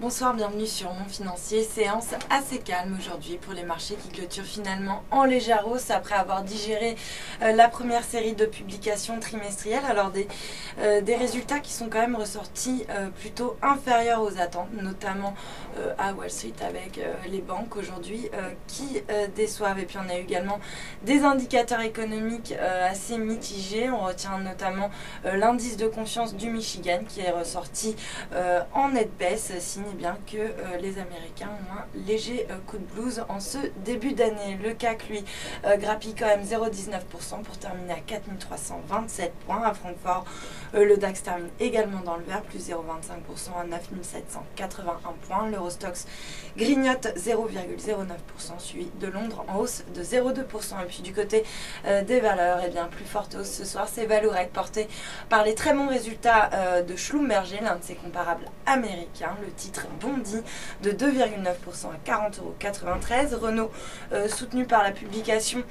Bonsoir, bienvenue sur Mon Financier. Séance assez calme aujourd'hui pour les marchés qui clôturent finalement en légère hausse après avoir digéré la première série de publications trimestrielles. Alors des résultats qui sont quand même ressortis plutôt inférieurs aux attentes, notamment à Wall Street avec les banques aujourd'hui qui déçoivent. Et puis on a eu également des indicateurs économiques assez mitigés. On retient notamment l'indice de confiance du Michigan qui est ressorti en nette baisse, signe bien que les Américains ont un léger coup de blues en ce début d'année. Le CAC, lui, grappille quand même 0,19% pour terminer à 4327 points. À Francfort, le DAX termine également dans le vert, plus 0,25% à 9781 points. L'Eurostoxx grignote 0,09%, suivi de Londres en hausse de 0,2%. Et puis du côté des valeurs, eh bien, plus forte hausse ce soir, c'est Vallourec, porté par les très bons résultats de Schlumberger, l'un de ses comparables américains. Le titre bondit de 2,9% à 40,93 €. Renault, soutenu par la publication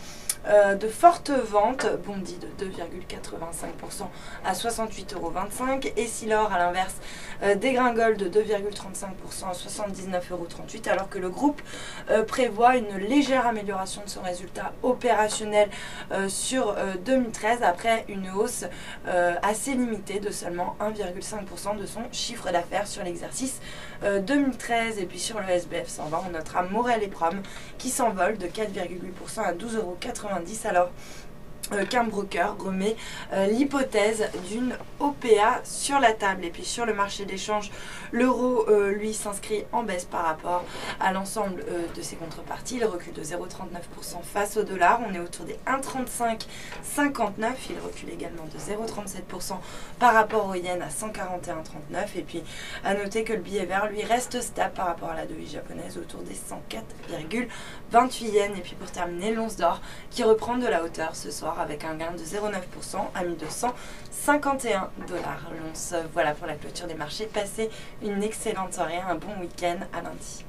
de fortes ventes, bondit de 2,85% à 68,25 €. Et Silor, à l'inverse, dégringole de 2,35% à 79,38 €, alors que le groupe prévoit une légère amélioration de son résultat opérationnel sur 2013 après une hausse assez limitée de seulement 1,5% de son chiffre d'affaires sur l'exercice 2013. Et puis sur le SBF 120, on notera Morel et Prom qui s'envole de 4,8% à 12,90 €, alors qu'un broker remet l'hypothèse d'une OPA sur la table. Et puis sur le marché d'échange, l'euro lui s'inscrit en baisse par rapport à l'ensemble de ses contreparties. Il recule de 0,39% face au dollar. On est autour des 1,3559. Il recule également de 0,37% par rapport au yen à 141,39. Et puis à noter que le billet vert lui reste stable par rapport à la devise japonaise autour des 104,28 yens. Et puis pour terminer, l'once d'or qui reprend de la hauteur ce soir avec un gain de 0,9% à 1251 $. L'once. Voilà pour la clôture des marchés. Passez une excellente soirée, un bon week-end, à lundi.